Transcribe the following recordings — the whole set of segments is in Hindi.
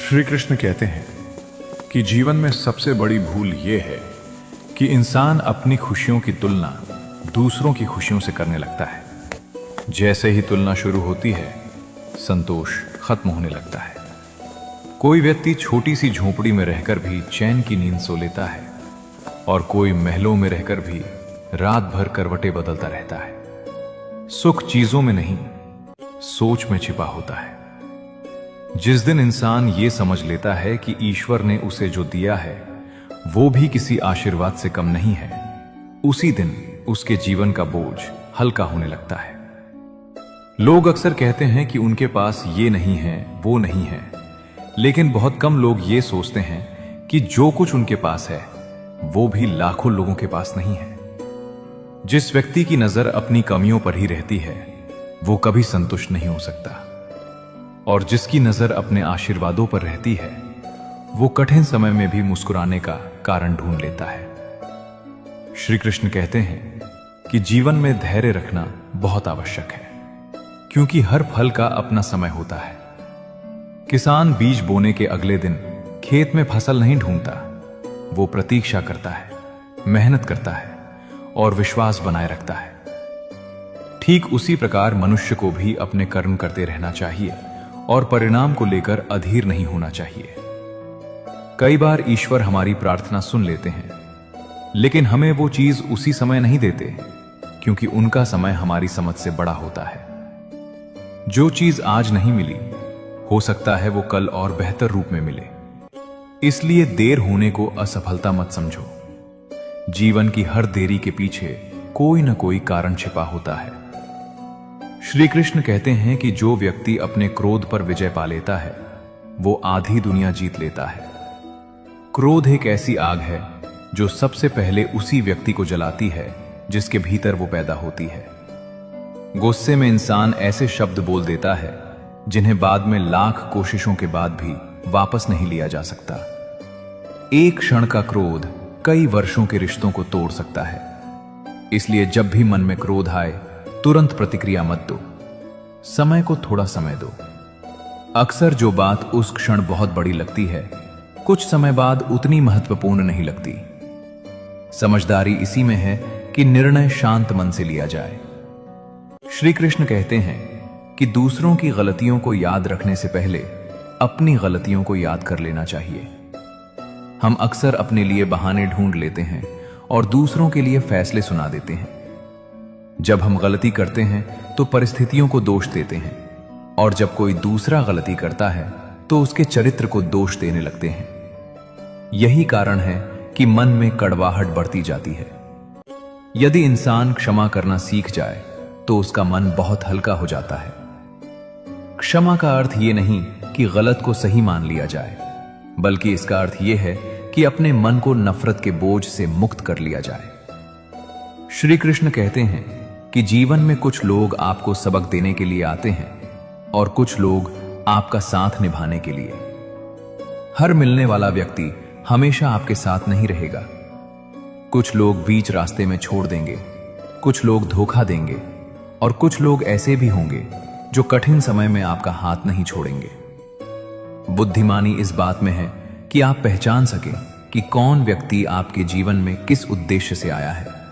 श्री कृष्ण कहते हैं कि जीवन में सबसे बड़ी भूल ये है कि इंसान अपनी खुशियों की तुलना दूसरों की खुशियों से करने लगता है। जैसे ही तुलना शुरू होती है, संतोष खत्म होने लगता है। कोई व्यक्ति छोटी सी झोपड़ी में रहकर भी चैन की नींद सो लेता है और कोई महलों में रहकर भी रात भर करवटें बदलता रहता है। सुख चीजों में नहीं, सोच में छिपा होता है। जिस दिन इंसान ये समझ लेता है कि ईश्वर ने उसे जो दिया है वो भी किसी आशीर्वाद से कम नहीं है, उसी दिन उसके जीवन का बोझ हल्का होने लगता है। लोग अक्सर कहते हैं कि उनके पास ये नहीं है, वो नहीं है, लेकिन बहुत कम लोग ये सोचते हैं कि जो कुछ उनके पास है वो भी लाखों लोगों के पास नहीं है। जिस व्यक्ति की नजर अपनी कमियों पर ही रहती है वो कभी संतुष्ट नहीं हो सकता, और जिसकी नजर अपने आशीर्वादों पर रहती है वो कठिन समय में भी मुस्कुराने का कारण ढूंढ लेता है। श्री कृष्ण कहते हैं कि जीवन में धैर्य रखना बहुत आवश्यक है, क्योंकि हर फल का अपना समय होता है। किसान बीज बोने के अगले दिन खेत में फसल नहीं ढूंढता, वो प्रतीक्षा करता है, मेहनत करता है और विश्वास बनाए रखता है। ठीक उसी प्रकार मनुष्य को भी अपने कर्म करते रहना चाहिए और परिणाम को लेकर अधीर नहीं होना चाहिए। कई बार ईश्वर हमारी प्रार्थना सुन लेते हैं, लेकिन हमें वो चीज उसी समय नहीं देते, क्योंकि उनका समय हमारी समझ से बड़ा होता है। जो चीज आज नहीं मिली, हो सकता है वो कल और बेहतर रूप में मिले। इसलिए देर होने को असफलता मत समझो। जीवन की हर देरी के पीछे कोई ना कोई कारण छिपा होता है। श्री कृष्ण कहते हैं कि जो व्यक्ति अपने क्रोध पर विजय पा लेता है वो आधी दुनिया जीत लेता है। क्रोध एक ऐसी आग है जो सबसे पहले उसी व्यक्ति को जलाती है जिसके भीतर वो पैदा होती है। गुस्से में इंसान ऐसे शब्द बोल देता है जिन्हें बाद में लाख कोशिशों के बाद भी वापस नहीं लिया जा सकता। एक क्षण का क्रोध कई वर्षों के रिश्तों को तोड़ सकता है। इसलिए जब भी मन में क्रोध आए तुरंत प्रतिक्रिया मत दो, समय को थोड़ा समय दो। अक्सर जो बात उस क्षण बहुत बड़ी लगती है, कुछ समय बाद उतनी महत्वपूर्ण नहीं लगती। समझदारी इसी में है कि निर्णय शांत मन से लिया जाए। श्री कृष्ण कहते हैं कि दूसरों की गलतियों को याद रखने से पहले अपनी गलतियों को याद कर लेना चाहिए। हम अक्सर अपने लिए बहाने ढूंढ लेते हैं और दूसरों के लिए फैसले सुना देते हैं। जब हम गलती करते हैं तो परिस्थितियों को दोष देते हैं, और जब कोई दूसरा गलती करता है तो उसके चरित्र को दोष देने लगते हैं। यही कारण है कि मन में कड़वाहट बढ़ती जाती है। यदि इंसान क्षमा करना सीख जाए तो उसका मन बहुत हल्का हो जाता है। क्षमा का अर्थ यह नहीं कि गलत को सही मान लिया जाए, बल्कि इसका अर्थ यह है कि अपने मन को नफरत के बोझ से मुक्त कर लिया जाए। श्री कृष्ण कहते हैं कि जीवन में कुछ लोग आपको सबक देने के लिए आते हैं और कुछ लोग आपका साथ निभाने के लिए। हर मिलने वाला व्यक्ति हमेशा आपके साथ नहीं रहेगा। कुछ लोग बीच रास्ते में छोड़ देंगे, कुछ लोग धोखा देंगे और कुछ लोग ऐसे भी होंगे जो कठिन समय में आपका हाथ नहीं छोड़ेंगे। बुद्धिमानी इस बात में है कि आप पहचान सकें कि कौन व्यक्ति आपके जीवन में किस उद्देश्य से आया है।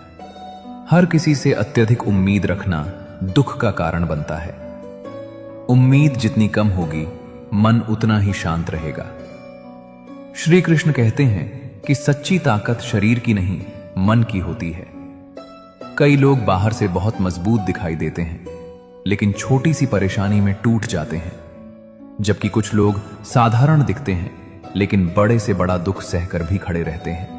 हर किसी से अत्यधिक उम्मीद रखना दुख का कारण बनता है। उम्मीद जितनी कम होगी, मन उतना ही शांत रहेगा। श्री कृष्ण कहते हैं कि सच्ची ताकत शरीर की नहीं, मन की होती है। कई लोग बाहर से बहुत मजबूत दिखाई देते हैं, लेकिन छोटी सी परेशानी में टूट जाते हैं, जबकि कुछ लोग साधारण दिखते हैं लेकिन बड़े से बड़ा दुख सहकर भी खड़े रहते हैं।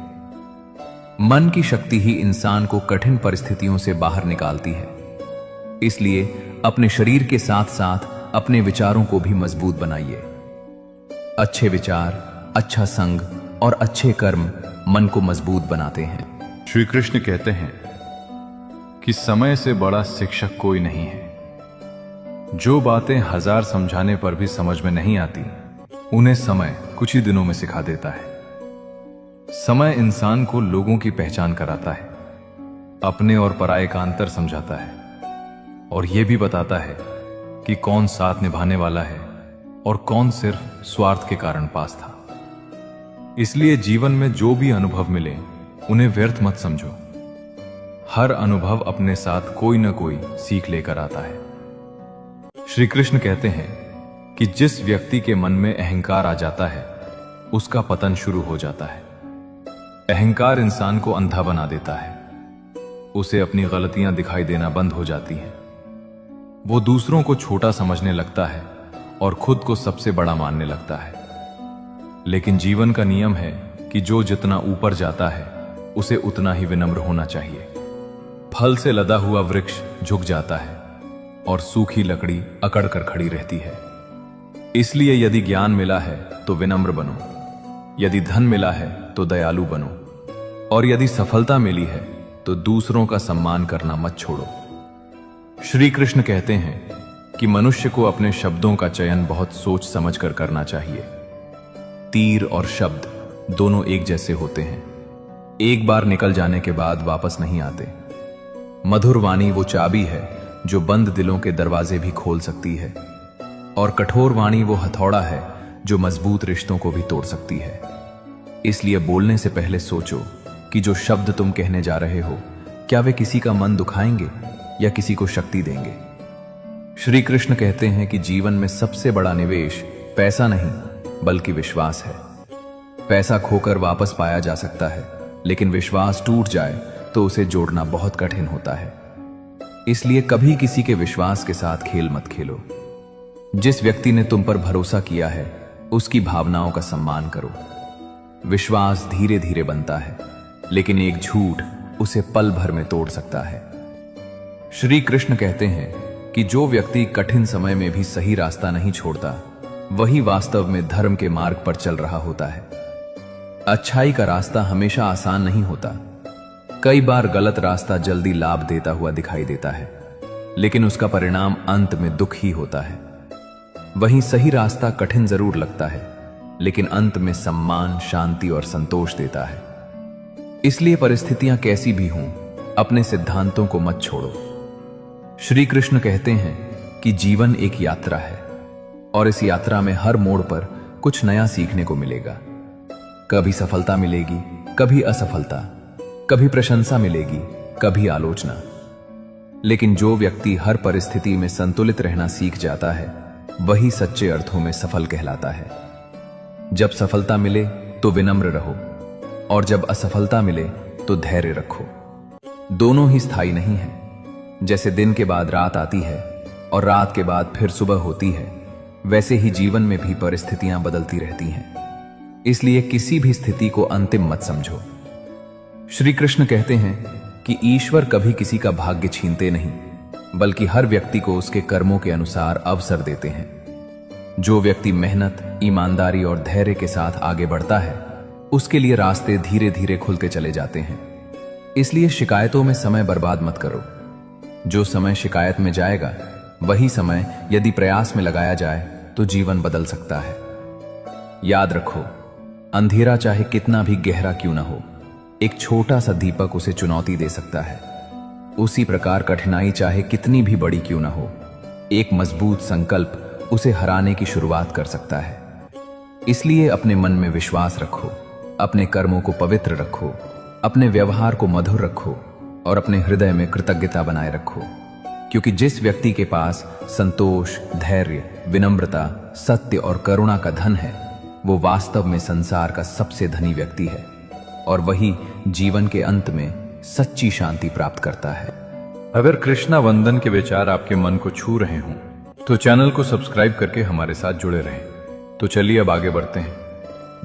मन की शक्ति ही इंसान को कठिन परिस्थितियों से बाहर निकालती है। इसलिए अपने शरीर के साथ साथ अपने विचारों को भी मजबूत बनाइए। अच्छे विचार, अच्छा संग और अच्छे कर्म मन को मजबूत बनाते हैं। श्री कृष्ण कहते हैं कि समय से बड़ा शिक्षक कोई नहीं है। जो बातें 1000 समझाने पर भी समझ में नहीं आती, उन्हें समय कुछ ही दिनों में सिखा देता है। समय इंसान को लोगों की पहचान कराता है, अपने और पराये का अंतर समझाता है और यह भी बताता है कि कौन साथ निभाने वाला है और कौन सिर्फ स्वार्थ के कारण पास था। इसलिए जीवन में जो भी अनुभव मिले उन्हें व्यर्थ मत समझो। हर अनुभव अपने साथ कोई ना कोई सीख लेकर आता है। श्री कृष्ण कहते हैं कि जिस व्यक्ति के मन में अहंकार आ जाता है उसका पतन शुरू हो जाता है। अहंकार इंसान को अंधा बना देता है, उसे अपनी गलतियां दिखाई देना बंद हो जाती हैं। वो दूसरों को छोटा समझने लगता है और खुद को सबसे बड़ा मानने लगता है। लेकिन जीवन का नियम है कि जो जितना ऊपर जाता है उसे उतना ही विनम्र होना चाहिए। फल से लदा हुआ वृक्ष झुक जाता है और सूखी लकड़ी अकड़ कर खड़ी रहती है। इसलिए यदि ज्ञान मिला है तो विनम्र बनो, यदि धन मिला है तो दयालु बनो, और यदि सफलता मिली है तो दूसरों का सम्मान करना मत छोड़ो। श्री कृष्ण कहते हैं कि मनुष्य को अपने शब्दों का चयन बहुत सोच समझ कर करना चाहिए। तीर और शब्द दोनों एक जैसे होते हैं, एक बार निकल जाने के बाद वापस नहीं आते। मधुर वाणी वो चाबी है जो बंद दिलों के दरवाजे भी खोल सकती है, और कठोर वाणी वो हथौड़ा है जो मजबूत रिश्तों को भी तोड़ सकती है। इसलिए बोलने से पहले सोचो कि जो शब्द तुम कहने जा रहे हो क्या वे किसी का मन दुखाएंगे या किसी को शक्ति देंगे। श्री कृष्ण कहते हैं कि जीवन में सबसे बड़ा निवेश पैसा नहीं बल्कि विश्वास है। पैसा खोकर वापस पाया जा सकता है, लेकिन विश्वास टूट जाए तो उसे जोड़ना बहुत कठिन होता है। इसलिए कभी किसी के विश्वास के साथ खेल मत खेलो। जिस व्यक्ति ने तुम पर भरोसा किया है उसकी भावनाओं का सम्मान करो। विश्वास धीरे धीरे बनता है, लेकिन एक झूठ उसे पल भर में तोड़ सकता है। श्री कृष्ण कहते हैं कि जो व्यक्ति कठिन समय में भी सही रास्ता नहीं छोड़ता वही वास्तव में धर्म के मार्ग पर चल रहा होता है। अच्छाई का रास्ता हमेशा आसान नहीं होता। कई बार गलत रास्ता जल्दी लाभ देता हुआ दिखाई देता है, लेकिन उसका परिणाम अंत में दुख ही होता है। वहीं सही रास्ता कठिन जरूर लगता है, लेकिन अंत में सम्मान, शांति और संतोष देता है। इसलिए परिस्थितियां कैसी भी हों, अपने सिद्धांतों को मत छोड़ो। श्री कृष्ण कहते हैं कि जीवन एक यात्रा है और इस यात्रा में हर मोड़ पर कुछ नया सीखने को मिलेगा। कभी सफलता मिलेगी, कभी असफलता, कभी प्रशंसा मिलेगी, कभी आलोचना। लेकिन जो व्यक्ति हर परिस्थिति में संतुलित रहना सीख जाता है वही सच्चे अर्थों में सफल कहलाता है। जब सफलता मिले तो विनम्र रहो, और जब असफलता मिले तो धैर्य रखो। दोनों ही स्थायी नहीं है। जैसे दिन के बाद रात आती है और रात के बाद फिर सुबह होती है, वैसे ही जीवन में भी परिस्थितियां बदलती रहती हैं। इसलिए किसी भी स्थिति को अंतिम मत समझो। श्री कृष्ण कहते हैं कि ईश्वर कभी किसी का भाग्य छीनते नहीं, बल्कि हर व्यक्ति को उसके कर्मों के अनुसार अवसर देते हैं। जो व्यक्ति मेहनत, ईमानदारी और धैर्य के साथ आगे बढ़ता है उसके लिए रास्ते धीरे धीरे खुलते चले जाते हैं। इसलिए शिकायतों में समय बर्बाद मत करो। जो समय शिकायत में जाएगा वही समय यदि प्रयास में लगाया जाए तो जीवन बदल सकता है। याद रखो, अंधेरा चाहे कितना भी गहरा क्यों ना हो, एक छोटा सा दीपक उसे चुनौती दे सकता है। उसी प्रकार कठिनाई चाहे कितनी भी बड़ी क्यों ना हो, एक मजबूत संकल्प उसे हराने की शुरुआत कर सकता है। इसलिए अपने मन में विश्वास रखो, अपने कर्मों को पवित्र रखो, अपने व्यवहार को मधुर रखो और अपने हृदय में कृतज्ञता बनाए रखो। क्योंकि जिस व्यक्ति के पास संतोष, धैर्य, विनम्रता, सत्य और करुणा का धन है वो वास्तव में संसार का सबसे धनी व्यक्ति है, और वही जीवन के अंत में सच्ची शांति प्राप्त करता है। अगर कृष्णा वंदन के विचार आपके मन को छू रहे हों तो चैनल को सब्सक्राइब करके हमारे साथ जुड़े रहें। तो चलिए अब आगे बढ़ते हैं।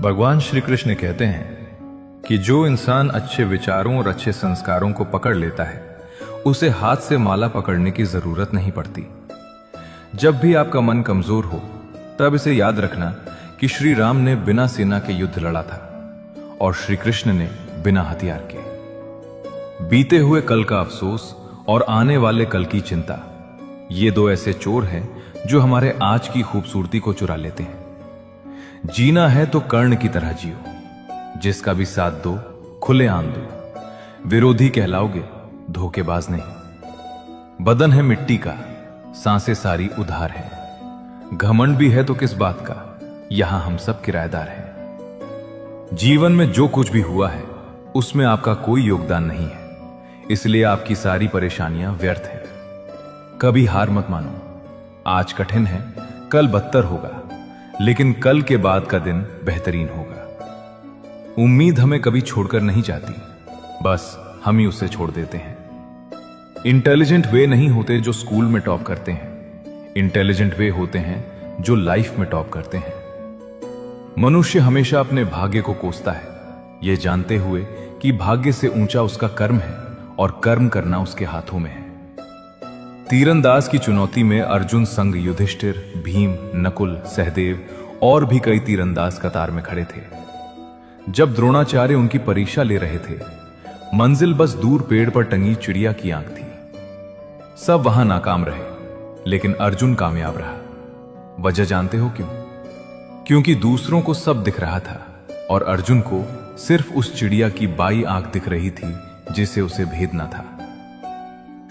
भगवान श्री कृष्ण कहते हैं कि जो इंसान अच्छे विचारों और अच्छे संस्कारों को पकड़ लेता है उसे हाथ से माला पकड़ने की जरूरत नहीं पड़ती। जब भी आपका मन कमजोर हो तब इसे याद रखना कि श्री राम ने बिना सेना के युद्ध लड़ा था और श्री कृष्ण ने बिना हथियार के। बीते हुए कल का अफसोस और आने वाले कल की चिंता, ये दो ऐसे चोर हैं जो हमारे आज की खूबसूरती को चुरा लेते हैं। जीना है तो कर्ण की तरह जियो, जिसका भी साथ दो खुलेआम दो। विरोधी कहलाओगे, धोखेबाज नहीं। बदन है मिट्टी का, सांसें सारी उधार है। घमंड भी है तो किस बात का, यहां हम सब किराएदार हैं। जीवन में जो कुछ भी हुआ है उसमें आपका कोई योगदान नहीं है, इसलिए आपकी सारी परेशानियां व्यर्थ हैं। कभी हार मत मानो। आज कठिन है, कल बदतर होगा, लेकिन कल के बाद का दिन बेहतरीन होगा। उम्मीद हमें कभी छोड़कर नहीं जाती, बस हम ही उसे छोड़ देते हैं। इंटेलिजेंट वे नहीं होते जो स्कूल में टॉप करते हैं, इंटेलिजेंट वे होते हैं जो लाइफ में टॉप करते हैं। मनुष्य हमेशा अपने भाग्य को कोसता है, यह जानते हुए कि भाग्य से ऊंचा उसका कर्म है और कर्म करना उसके हाथों में है। तीरंदाज की चुनौती में अर्जुन संग युधिष्ठिर, भीम, नकुल, सहदेव और भी कई तीरंदाज कतार में खड़े थे। जब द्रोणाचार्य उनकी परीक्षा ले रहे थे, मंजिल बस दूर पेड़ पर टंगी चिड़िया की आंख थी। सब वहां नाकाम रहे, लेकिन अर्जुन कामयाब रहा। वजह जानते हो क्यों? क्योंकि दूसरों को सब दिख रहा था और अर्जुन को सिर्फ उस चिड़िया की बाई आंख दिख रही थी जिसे उसे भेदना था।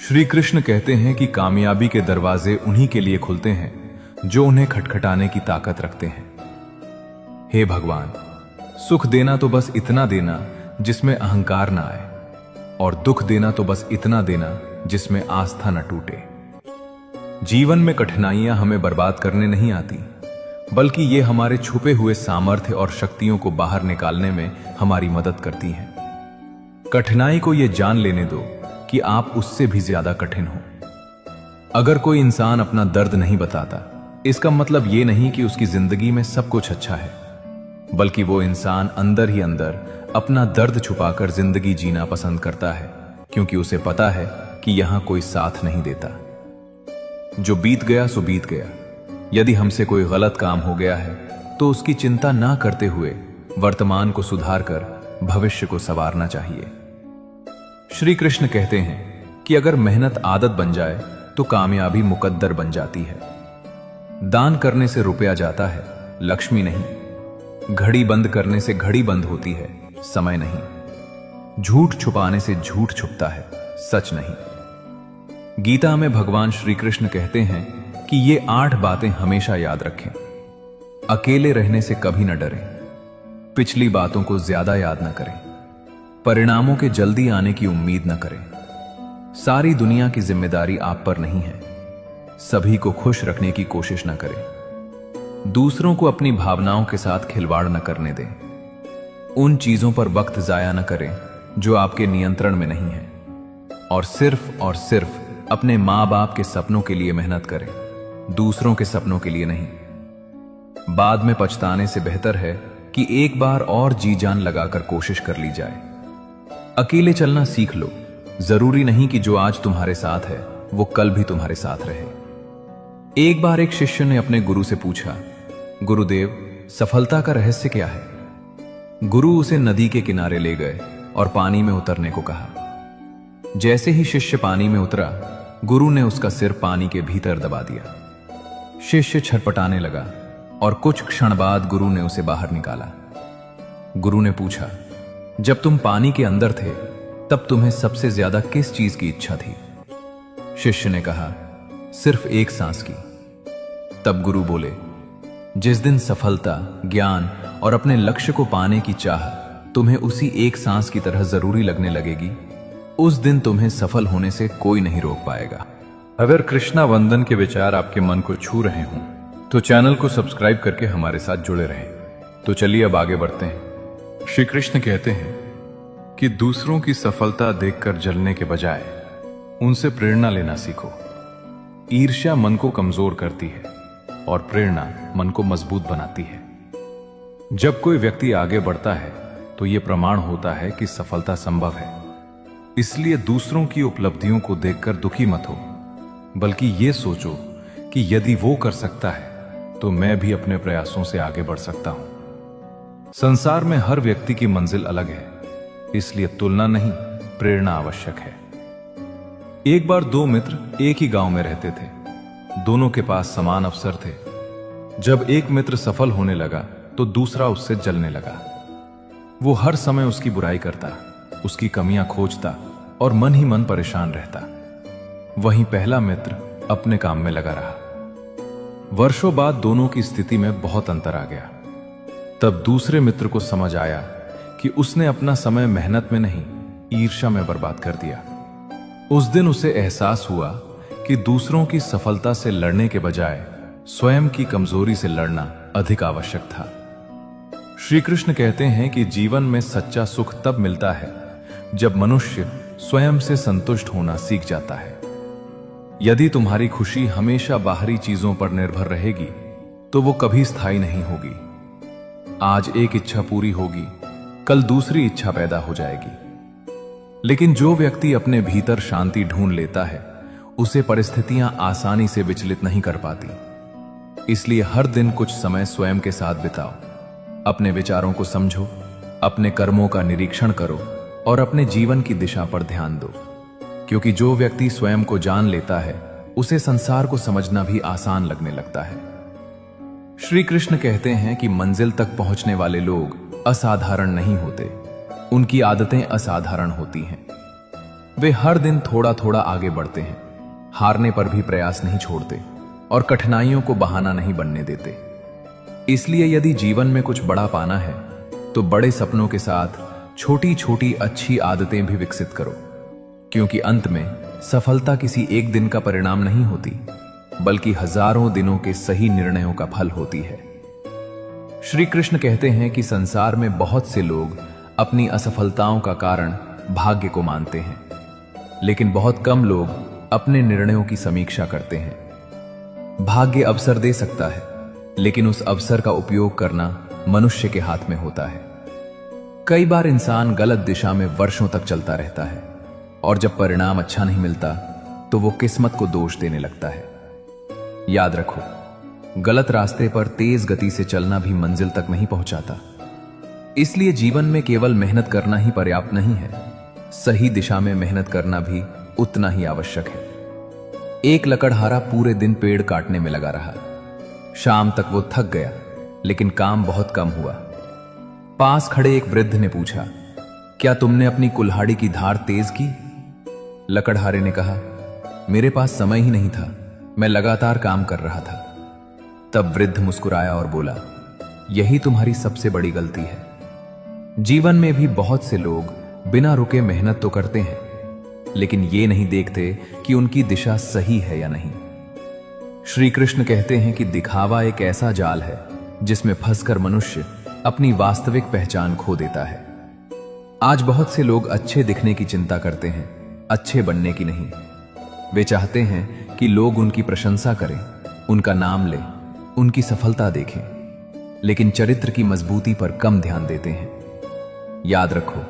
श्री कृष्ण कहते हैं कि कामयाबी के दरवाजे उन्हीं के लिए खुलते हैं जो उन्हें खटखटाने की ताकत रखते हैं। हे भगवान, सुख देना तो बस इतना देना जिसमें अहंकार ना आए, और दुख देना तो बस इतना देना जिसमें आस्था न टूटे। जीवन में कठिनाइयां हमें बर्बाद करने नहीं आती, बल्कि ये हमारे छुपे हुए सामर्थ्य और शक्तियों को बाहर निकालने में हमारी मदद करती हैं। कठिनाई को यह जान लेने दो कि आप उससे भी ज्यादा कठिन हो। अगर कोई इंसान अपना दर्द नहीं बताता, इसका मतलब यह नहीं कि उसकी जिंदगी में सब कुछ अच्छा है, बल्कि वो इंसान अंदर ही अंदर अपना दर्द छुपाकर जिंदगी जीना पसंद करता है, क्योंकि उसे पता है कि यहां कोई साथ नहीं देता। जो बीत गया सो बीत गया। यदि हमसे कोई गलत काम हो गया है तो उसकी चिंता ना करते हुए वर्तमान को सुधार कर भविष्य को संवारना चाहिए। श्री कृष्ण कहते हैं कि अगर मेहनत आदत बन जाए तो कामयाबी मुकद्दर बन जाती है। दान करने से रुपया जाता है, लक्ष्मी नहीं। घड़ी बंद करने से घड़ी बंद होती है, समय नहीं। झूठ छुपाने से झूठ छुपता है, सच नहीं। गीता में भगवान श्री कृष्ण कहते हैं कि ये 8 बातें हमेशा याद रखें। अकेले रहने से कभी न डरें, पिछली बातों को ज्यादा याद न करें, परिणामों के जल्दी आने की उम्मीद न करें। सारी दुनिया की जिम्मेदारी आप पर नहीं है, सभी को खुश रखने की कोशिश न करें। दूसरों को अपनी भावनाओं के साथ खिलवाड़ न करने दें। उन चीजों पर वक्त जाया न करें जो आपके नियंत्रण में नहीं है, और सिर्फ अपने मां बाप के सपनों के लिए मेहनत करें, दूसरों के सपनों के लिए नहीं। बाद में पछताने से बेहतर है कि एक बार और जी जान लगाकर कोशिश कर ली जाए। अकेले चलना सीख लो। जरूरी नहीं कि जो आज तुम्हारे साथ है वो कल भी तुम्हारे साथ रहे। एक बार एक शिष्य ने अपने गुरु से पूछा, गुरुदेव, सफलता का रहस्य क्या है? गुरु उसे नदी के किनारे ले गए और पानी में उतरने को कहा। जैसे ही शिष्य पानी में उतरा, गुरु ने उसका सिर पानी के भीतर दबा दिया। शिष्य छटपटाने लगा और कुछ क्षण बाद गुरु ने उसे बाहर निकाला। गुरु ने पूछा, जब तुम पानी के अंदर थे तब तुम्हें सबसे ज्यादा किस चीज की इच्छा थी? शिष्य ने कहा, सिर्फ एक सांस की। तब गुरु बोले, जिस दिन सफलता, ज्ञान और अपने लक्ष्य को पाने की चाह तुम्हें उसी एक सांस की तरह जरूरी लगने लगेगी, उस दिन तुम्हें सफल होने से कोई नहीं रोक पाएगा। अगर कृष्णा वंदन के विचार आपके मन को छू रहे हों तो चैनल को सब्सक्राइब करके हमारे साथ जुड़े रहें। तो चलिए अब आगे बढ़ते हैं। श्री कृष्ण कहते हैं कि दूसरों की सफलता देखकर जलने के बजाय उनसे प्रेरणा लेना सीखो। ईर्ष्या मन को कमजोर करती है और प्रेरणा मन को मजबूत बनाती है। जब कोई व्यक्ति आगे बढ़ता है तो यह प्रमाण होता है कि सफलता संभव है। इसलिए दूसरों की उपलब्धियों को देखकर दुखी मत हो, बल्कि यह सोचो कि यदि वो कर सकता है तो मैं भी अपने प्रयासों से आगे बढ़ सकता हूं। संसार में हर व्यक्ति की मंजिल अलग है, इसलिए तुलना नहीं, प्रेरणा आवश्यक है। एक बार 2 मित्र एक ही गांव में रहते थे। दोनों के पास समान अवसर थे। जब एक मित्र सफल होने लगा तो दूसरा उससे जलने लगा। वो हर समय उसकी बुराई करता, उसकी कमियां खोजता और मन ही मन परेशान रहता। वहीं पहला मित्र अपने काम में लगा रहा। वर्षों बाद दोनों की स्थिति में बहुत अंतर आ गया। तब दूसरे मित्र को समझ आया कि उसने अपना समय मेहनत में नहीं, ईर्ष्या में बर्बाद कर दिया। उस दिन उसे एहसास हुआ कि दूसरों की सफलता से लड़ने के बजाय स्वयं की कमजोरी से लड़ना अधिक आवश्यक था। श्री कृष्ण कहते हैं कि जीवन में सच्चा सुख तब मिलता है जब मनुष्य स्वयं से संतुष्ट होना सीख जाता है। यदि तुम्हारी खुशी हमेशा बाहरी चीजों पर निर्भर रहेगी तो वो कभी स्थायी नहीं होगी। आज एक इच्छा पूरी होगी, कल दूसरी इच्छा पैदा हो जाएगी। लेकिन जो व्यक्ति अपने भीतर शांति ढूंढ लेता है उसे परिस्थितियां आसानी से विचलित नहीं कर पाती। इसलिए हर दिन कुछ समय स्वयं के साथ बिताओ, अपने विचारों को समझो, अपने कर्मों का निरीक्षण करो और अपने जीवन की दिशा पर ध्यान दो। क्योंकि जो व्यक्ति स्वयं को जान लेता है उसे संसार को समझना भी आसान लगने लगता है। श्री कृष्ण कहते हैं कि मंजिल तक पहुंचने वाले लोग असाधारण नहीं होते, उनकी आदतें असाधारण होती हैं। वे हर दिन थोड़ा थोड़ा आगे बढ़ते हैं, हारने पर भी प्रयास नहीं छोड़ते और कठिनाइयों को बहाना नहीं बनने देते। इसलिए यदि जीवन में कुछ बड़ा पाना है तो बड़े सपनों के साथ छोटी छोटी अच्छी आदतें भी विकसित करो। क्योंकि अंत में सफलता किसी एक दिन का परिणाम नहीं होती, बल्कि हजारों दिनों के सही निर्णयों का फल होती है। श्री कृष्ण कहते हैं कि संसार में बहुत से लोग अपनी असफलताओं का कारण भाग्य को मानते हैं, लेकिन बहुत कम लोग अपने निर्णयों की समीक्षा करते हैं। भाग्य अवसर दे सकता है, लेकिन उस अवसर का उपयोग करना मनुष्य के हाथ में होता है। कई बार इंसान गलत दिशा में वर्षों तक चलता रहता है और जब परिणाम अच्छा नहीं मिलता तो वो किस्मत को दोष देने लगता है। याद रखो, गलत रास्ते पर तेज गति से चलना भी मंजिल तक नहीं पहुंचाता। इसलिए जीवन में केवल मेहनत करना ही पर्याप्त नहीं है, सही दिशा में मेहनत करना भी उतना ही आवश्यक है। एक लकड़हारा पूरे दिन पेड़ काटने में लगा रहा। शाम तक वो थक गया, लेकिन काम बहुत कम हुआ। पास खड़े एक वृद्ध ने पूछा, क्या तुमने अपनी कुल्हाड़ी की धार तेज की? लकड़हारे ने कहा, मेरे पास समय ही नहीं था, मैं लगातार काम कर रहा था। तब वृद्ध मुस्कुराया और बोला, यही तुम्हारी सबसे बड़ी गलती है। जीवन में भी बहुत से लोग बिना रुके मेहनत तो करते हैं, लेकिन ये नहीं देखते कि उनकी दिशा सही है या नहीं। श्री कृष्ण कहते हैं कि दिखावा एक ऐसा जाल है जिसमें फंसकर मनुष्य अपनी वास्तविक पहचान खो देता है। आज बहुत से लोग अच्छे दिखने की चिंता करते हैं, अच्छे बनने की नहीं। वे चाहते हैं कि लोग उनकी प्रशंसा करें, उनका नाम लें, उनकी सफलता देखें, लेकिन चरित्र की मजबूती पर कम ध्यान देते हैं। याद रखो,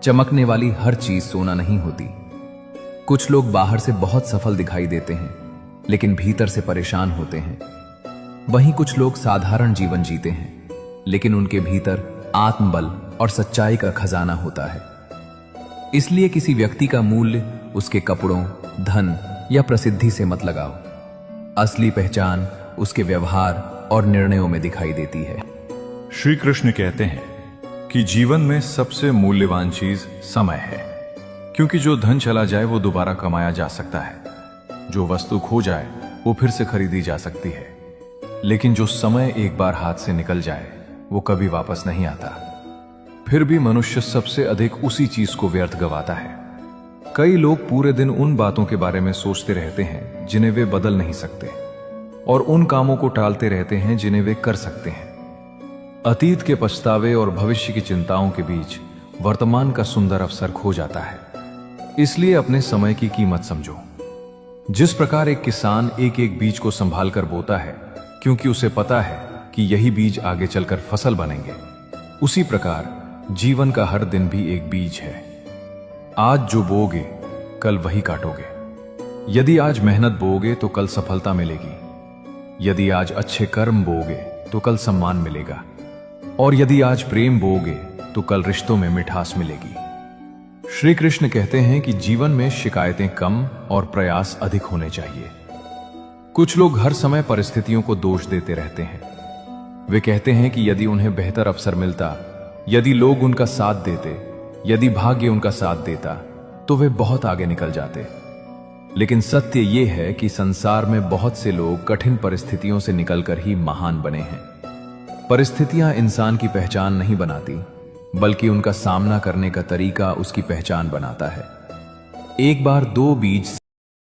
चमकने वाली हर चीज सोना नहीं होती। कुछ लोग बाहर से बहुत सफल दिखाई देते हैं, लेकिन भीतर से परेशान होते हैं। वहीं कुछ लोग साधारण जीवन जीते हैं, लेकिन उनके भीतर आत्मबल और सच्चाई का खजाना होता है। इसलिए किसी व्यक्ति का मूल्य उसके कपड़ों, धन या प्रसिद्धि से मत लगाओ। असली पहचान उसके व्यवहार और निर्णयों में दिखाई देती है। श्री कृष्ण कहते हैं कि जीवन में सबसे मूल्यवान चीज समय है, क्योंकि जो धन चला जाए वो दोबारा कमाया जा सकता है, जो वस्तु खो जाए वो फिर से खरीदी जा सकती है, लेकिन जो समय एक बार हाथ से निकल जाए वो कभी वापस नहीं आता। फिर भी मनुष्य सबसे अधिक उसी चीज को व्यर्थ गवाता है। कई लोग पूरे दिन उन बातों के बारे में सोचते रहते हैं जिन्हें वे बदल नहीं सकते, और उन कामों को टालते रहते हैं जिन्हें वे कर सकते हैं। अतीत के पछतावे और भविष्य की चिंताओं के बीच वर्तमान का सुंदर अवसर खो जाता है। इसलिए अपने समय की कीमत समझो। जिस प्रकार एक किसान एक एक बीज को संभाल कर बोता है, क्योंकि उसे पता है कि यही बीज आगे चलकर फसल बनेंगे, उसी प्रकार जीवन का हर दिन भी एक बीज है। आज जो बोओगे कल वही काटोगे। यदि आज मेहनत बोओगे तो कल सफलता मिलेगी। यदि आज अच्छे कर्म बोओगे तो कल सम्मान मिलेगा, और यदि आज प्रेम बोओगे तो कल रिश्तों में मिठास मिलेगी। श्री कृष्ण कहते हैं कि जीवन में शिकायतें कम और प्रयास अधिक होने चाहिए। कुछ लोग हर समय परिस्थितियों को दोष देते रहते हैं। वे कहते हैं कि यदि उन्हें बेहतर अवसर मिलता, यदि लोग उनका साथ देते, यदि भाग्य उनका साथ देता, तो वे बहुत आगे निकल जाते। लेकिन सत्य ये है कि संसार में बहुत से लोग कठिन परिस्थितियों से निकलकर ही महान बने हैं। परिस्थितियां इंसान की पहचान नहीं बनाती, बल्कि उनका सामना करने का तरीका उसकी पहचान बनाता है। एक बार दो बीज